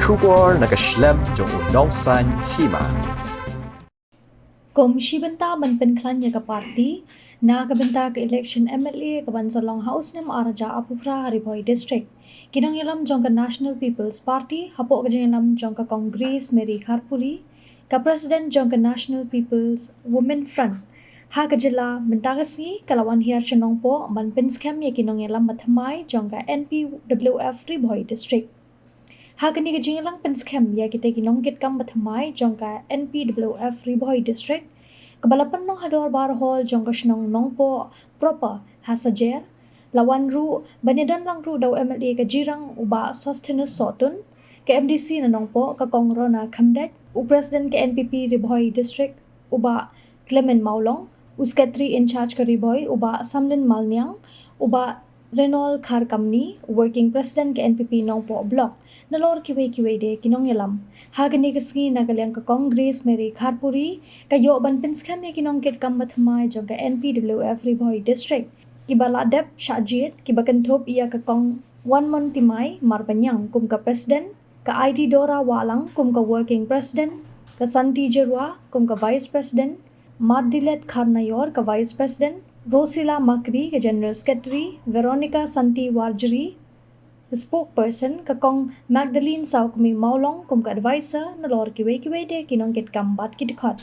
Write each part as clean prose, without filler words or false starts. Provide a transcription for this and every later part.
Shubor nakaslem jong unongsan hima. Komisi benta ban penklan ka parti na kabenta ka election MLA ka ban sa Longhouse nem Araja Apupra Hariboy District. Kinong ilam jong ka National People's Party hapo ka ilam jong ka Congress Mary Kharpuri ka President jong ka National People's Women Front. Ha ka jila mentagasi kalawan hiar siyanong po ban penskem ya kinong ilam mathamay jong ka NPWF Riboy District. Hagani ka jingilang penskem ya kita ginonggit kang mathamay jong ka NPWF Riboy District. Kabalapan ng hador barhol jong ka sinong nongpo proper hasajer. Lawan ru banidan lang ru daw MLA ka jirang uba Sosthenes Sotun. Ka MDC na nongpo ka kongro na kamdek. U President ka NPP Riboy District uba Clement Maulong. U Secretary in charge ka Riboy uba Samlin Malnyang. Uba Renol Kharkamni, working president ke NPP Nongpo Block, nalor kiwe de kinong yalam. Hagani kasngi nagalyang ka Congress Mary Kharpuri, kayo ban pinskam ya kinong kit kambathamay jong ka NPWF Riboy District. Kibala dep syajit, kibakantop iya ka kong 1 month timay marbanyang kum ka president, ka ID Dora Walang kum ka working president, ka Santi Jerwa kum ka vice president, Mardilet Kharnayor ka vice president, Rosila Makri ka General Secretary, Veronica Santi Warjeri, spokesperson kakong Magdalene Sao kumi Maulong kum ka advisor na lor kiwe de kinong kit kambat kitikot.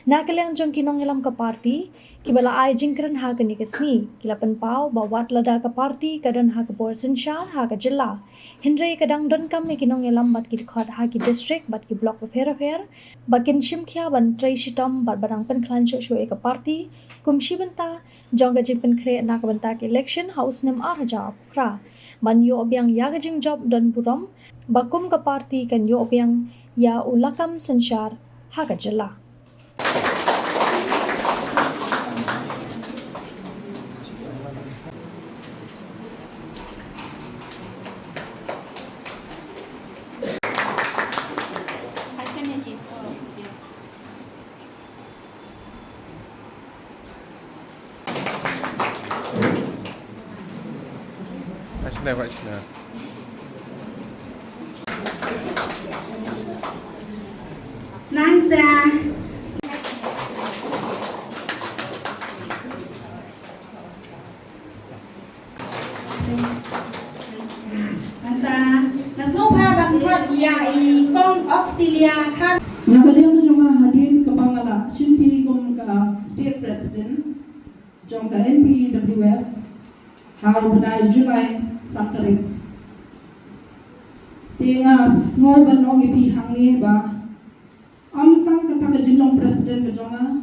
Nakalang jong kinong ilam ka party, kibala ay jingkran ha ka nikasni, kilapan pao bawat lada ka party kadon ha ka borsen siya ha ka jila. Hindray kadang don kam ni kinong ilam bat kitikot ha ki district bat ki block repair, bakin shimkya ban tray shitom bat barang penklan shwe ka party, kum shibenta jong ka jingpen kre na ka banta ka election house nem Araja Apupra. Man yo obyang yagajing job don buram, bakum ka party kan yo obyang ya ulakam sansyar ha ka jila. Actually. Nanda. Nanda. Nasnupa bangkot ya ikong auxilia kan. Nakaliang jong hadin kapangala simpi kum ka state president jong ka NPWF haru bunai July Saturday. Tinga small banong ipi hangi ba amtang kata ka jinlong president ka jonga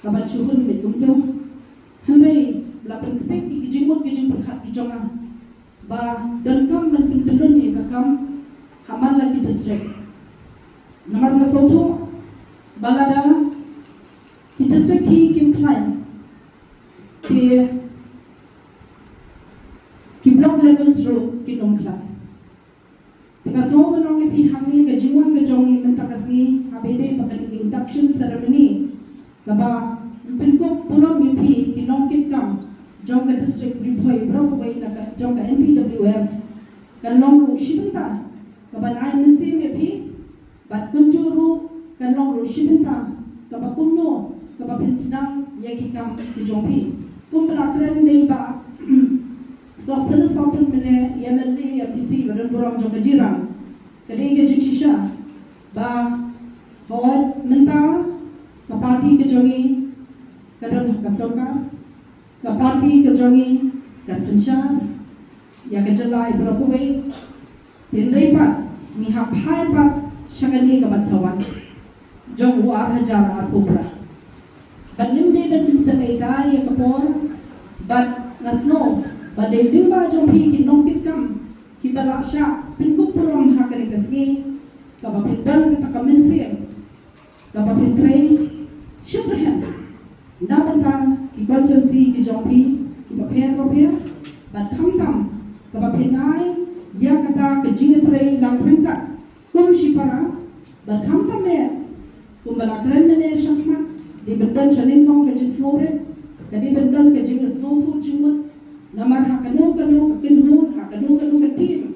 kabachuhun mitumto hanay lapan ketek ikijimut kijing perkat ki jonga ba dan kam man pintulun ni kakam hamal lagi district nomor masoto balada ki district hi kim klein ki block levels ro ki nomklan because no one only pi hamni ka jiwan ka jongi mentakasni abede bakani induction ceremony kaba pinko puno mi pi kinongkit kam jong ka district Riboy Broadway na ka jong ka NPWF kanong ro shibenta kaba nai mensi mi pi bat kunjuru kanong ro shibenta kaba kunno kaba pinsnang yaki kam ki jongpi kumpelakren dei ba Sosthenes Sotun mene MLA MDC badan burang jong kajirang kadang jikisha ba hawat menta ka party ke jongi kadang ka soka ka party ke jongi ka sanshar ya ka jalai broadway tindai pat ni hapai pat shagani ka batsawan jong war hajar Apupra banim de dan sakai ya kapor bat nasno badai limba jong hi kinongkit kam kibala sya pinkup puram hakani kasni kabapindan kita kamensir kabapintray syuprahem dapat ka ki konsensi ki jongpi ki paper bat kam kabapinay ya kata ke jingatray lang pinta kum shipara bat kam me kumbala kren mene shahmat di bendan chanin kong ke jinsore kadi bendan ke jingasno tu jingmut namar hakanu kakinhun hakanu ka team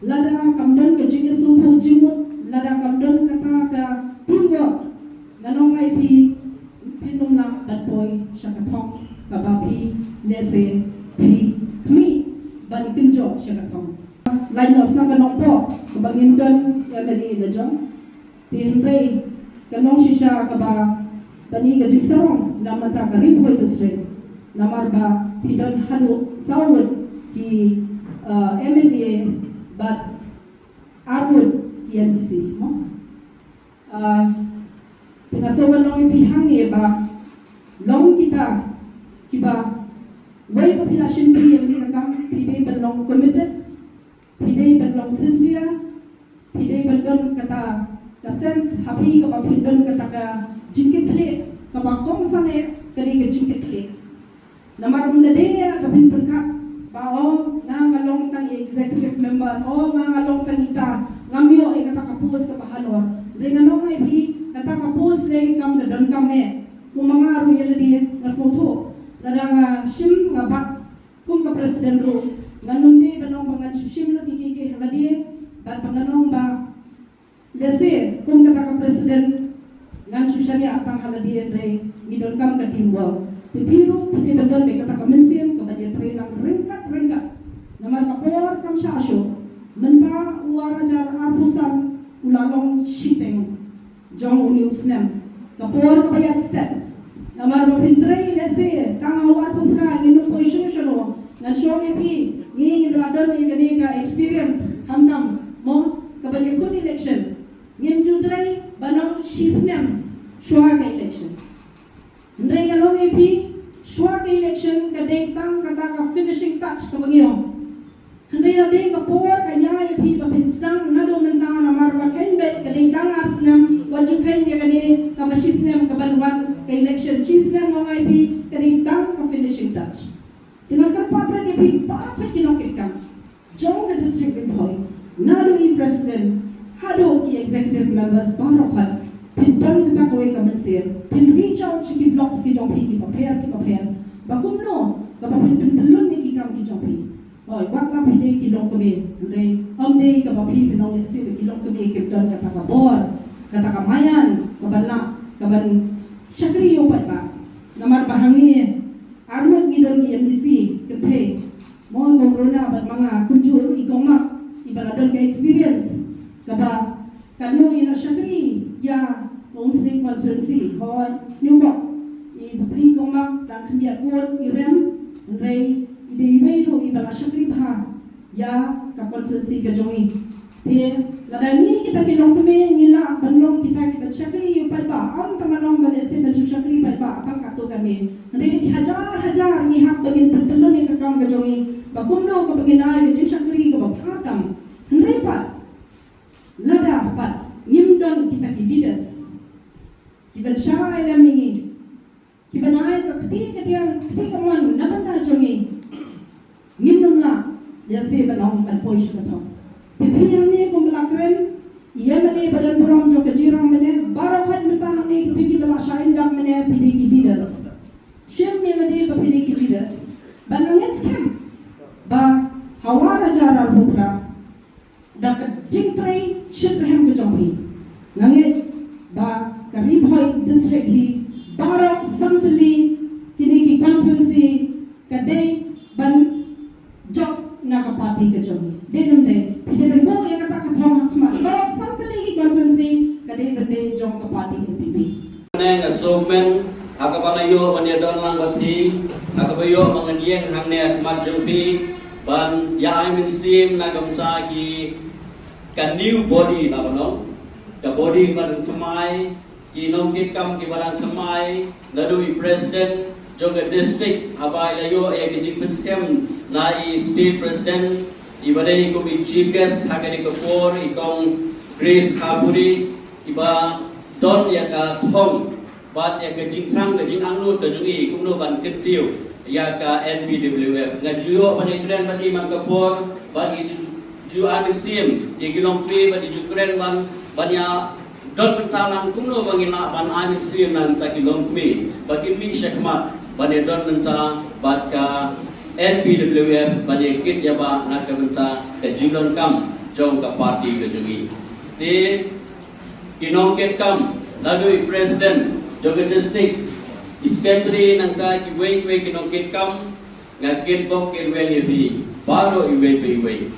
lada kamdan ke jing suhu jimut lada kamdan kata ke teamwork ganong IP pinum la batboy syakatong kabapi lese pi kmi ban kinjo syakatong lain nos na ganong po kabangin dan MLA na jong tinray ganong sisya kaba bani gajik sarong namata ka Ribhoy district namar ba pidon hanu sawud ki MLA but arwood PNDC mo pingasawan ng ipihang ba long kita kiba way population ki yang dikakam pide balong committed pide balong sincere pide balong kata ka sense happy ka pindon kata ka jingkit kle ka bakong sane kali ka jingkit kle namar mundade ka pin perkat bao na ngalong tang executive member o nga ngalong tang ita ngamyo ay kata kapus ka pahalor dengan nong ay pi kata kapus le kam da don kame kung mga reality na smoto ladang sim nga bak kung ka president ro nganundi banong mga sim lo dikike haladi ban panganong ba lese kung kata ka president ngan susanya atang haladi re ngidon kam ka teamwork Pipiru, piti benar mereka tak mensim kepada terhilang ringkat namar kapor kam syasyo menta uara jar arpusan ulalong shiteng jong uniusnem kapor kabayat step namar mapintrei lese kang awar putra nginu position syono ngan syong epi ngi radon ni gani ka experience kam mo kabali kun election ngim jutrai banong shisnem shwa ka election Ndray galong epi shwa ka election ka tang kata ka finishing touch ka bangiyo. Ndray na day ka por ka ya epi pa pinstang na do menta na marba kain bet ka tang asnam waju kain ya ka ka basisnem ka banwan ka election chisnem mo epi ka tang ka finishing touch. Dengan kerpatra epi pa ka kinokit ka. Jong ka district employee na do president hado ki executive members barokat pinton kita kowe ka mensir pin reach out ki blocks ki jompi ki paper bakumno ka papin telun ni ki kam ki jompi oi wak la pide ki long kome today amde ka papi pinong sir ki long kome ki don kata ka bor kata ka mayan ka banla ka ban syakri yo pa namar bahangi armut ni don ki MDC kete mo gomrona bat mga kunjur igoma ibaladon ka experience ka ba kanu ila syakri ya Muslim constituency ho snubok i bapri komak dan kendia kuat irem rei ide imeiro i bala syakri bha ya ka constituency gajongi te ladani kita kilong keme ngila banlong kita syakri padba am tamanong balese ban syakri padba tang katu kami rei ki hajar ni hak bagin pertelun ni kakam gajongi bakumno ka bagin ai ke syakri ka baphatam rei pat lada pat ngimdon kita ki leaders Kiban siya ay lamingi. Kiban ay ka ketika man nabanta jongi. Nginum la yasi banong banpoy siya to. Tipiyang ni kung lakren iya mali badan buram jo kajirang mene barokat mata ni kipiki bala siya indak mene pidiki leaders. Siyem mi mali pa pidiki leaders. Banong eskem ba hawara jara bukra. Dak jingtray shiprahem kajompi. Ngangit ba Ribhoy district hi barang samtli kini ki constituency kadai ban job na kapati ka jogi denum de pide mo ya kata ka thong hakma barang samtli ki constituency kadai bande jong kapati MPP ne nga somen akabanayo manya don lang bati akabayo mga dieng hang ne mat jompi ban ya I mean sim na gamta ki ka new body na banong ka body ban thamai Kinong kitkam kibarang samay ladui president jonga district habai layo ay kijing skem na I state president ibadai ko bi chief guest hakani ko for ikong Grace Kaburi iba don ya ka thong bat ya kijing trang kijing angnu ka jungi kumno ban kitiu ya ka NPWF ngajuyo ban ikren ban imam ka for ban ju amin sim ikilong pi ban jukren ban banya don mentalang kumno bangina ban amin siem nan takilong mi bakin mi syakmat bane don menta bat ka NPWF bane kit ya ba nak menta ke jilon kam jong ka party ka jungi. Ti kinongket kam lalu president jong district secretary nang ka kiway kinongket kam ngakit bok kirwen yebi baru iwe.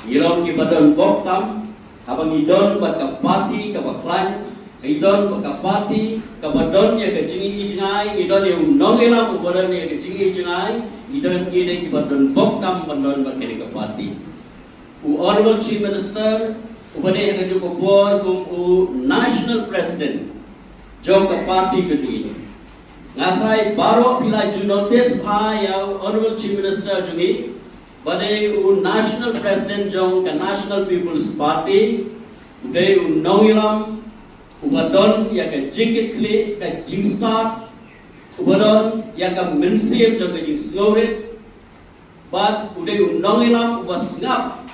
Ilong kibadon bok tam habang idon bat ka party ka baklan idon bat ka party ka badon ya ka jingi jingai idon yung nongelam ubadon ya ka jingi jingai idon ide kibadon bok tam badon bat ka party. Honorable Chief Minister ubade ya ka joko bor kum national president jong ka party ka jungi ngatrai baro pila ju notice pa ya Honorable Chief Minister jungi bade national president jong ka National People's Party uday nongilam ubadon ya ka jingkit kli ka jingstat ubadon ya ka mensim jong ka jingsgorit but uday nongilam ubasngap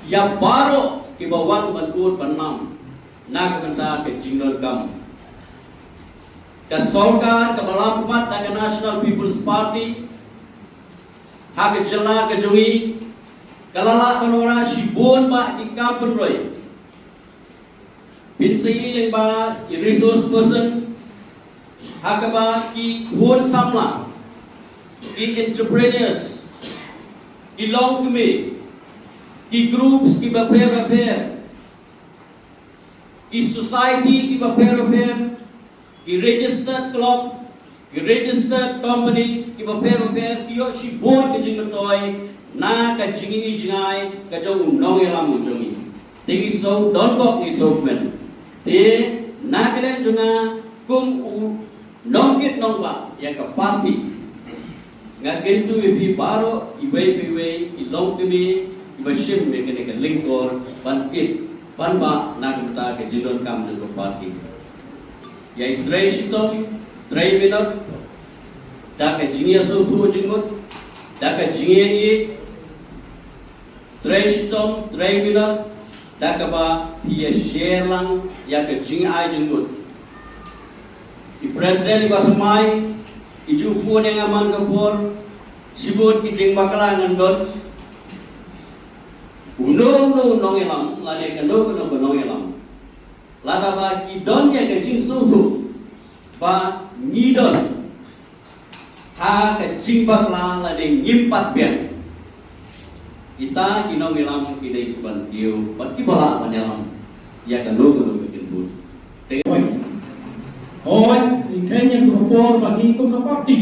ya baro kibawan banut banam nagbenta ka jingnon kam ka sorkar ka balampat ka National People's Party hak jela ke jungi kalala kanora sibon ba ki kampun roy pinsai leng ba ki resource person hak ba ki hon samla ki entrepreneurs ki long kumi ki groups ki ba pair ki society ki ba pair ki registered club ki registered companies ki ba pair ki yo si bon ke jing toy na ka jingi jingai ka jong nong elam jongi tingi so don bok ni so men te na kale junga kum nong kit nong ba ya ka party ngagen tu bi baro iwe ilong tumi ibashim me ke ka lingkor ban fit ban ba na ka jidon kam jo party ya Israel sitom 3 minute daka jingia so tu jingut daka jingia ye treshtom 3 minute daka ba pia share lang ya ka jingia ai jingut di president ba mai iju pu ne ngaman ka por sibut ki jing bakala ngandon uno nong elam lane ka no nong elam lada ba ki don ya ka jing so tu ba ngidon ha ka jingbat la la de ngimpat bian kita kinong ilam kidai ban tiu pat ki bala banelam ya ka no bikin but Hoy ikanya ko por bagi ko kapati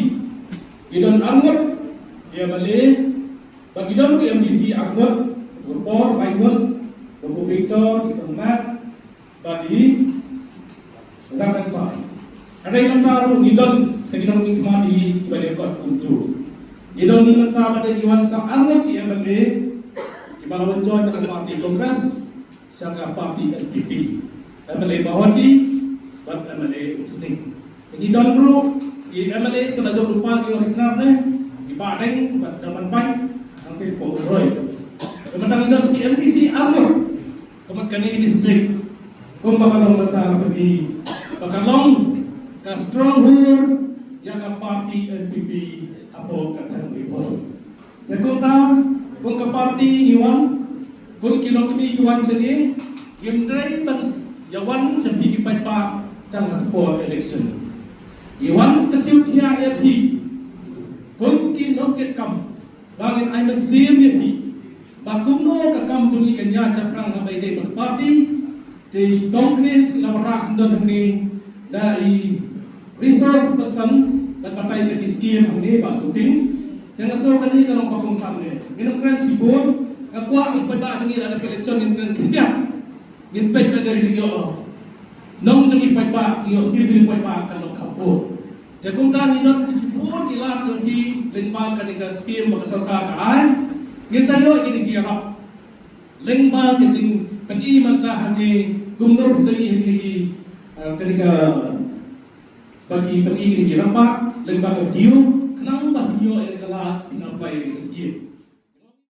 idon angot ya bale bagi don ko MDC angot ko por baingot ko Victor itong mat bagi rakan sa ada yang taruh idon Kailangan ikmani ibalekot kuntu. Idon ng tama na iwan sa angot i MLA, ibalawan join ng party Congress, sa party NPP. MLA Bahoti, but MLA Muslim. Hindi don bro, i MLA kena jauh lupa di original na, ibaring, but zaman pay, ang tipo Roy. Kematang idon si MDC angot, kamat kani district, kung bakalong mata kami, bakalong ka strong ruler yang ka party NPP apo katang ibo. Kung ka party iwan, kung kinokmi iwan sini, yung try ban yawan sa bigipay pa tang po election. Iwan kasiw kiya FP. Kung kinokit kam, bangin ay masim FP. Bakuno ka kam tuni kanya caprang ngabay day party, di Congress lawaras ndon ni dari resource person dan patay ke skim ang ni basuting yang so kani kanong pakong samne ginokran sibon ngakwa ipada ang ila na election in kanya ginpay na dari yo nong jung ipapa yo skip ipapa kanong kapo jakong kan inot sibon ila ng di lengma kanika skim makasarka kaan gisayo ini jiarap lengma kajing paniman ta hani gumnor sa ihigi kanika bagi pengingin di rapat lembaga diu kenapa dia yang telah menampai masjid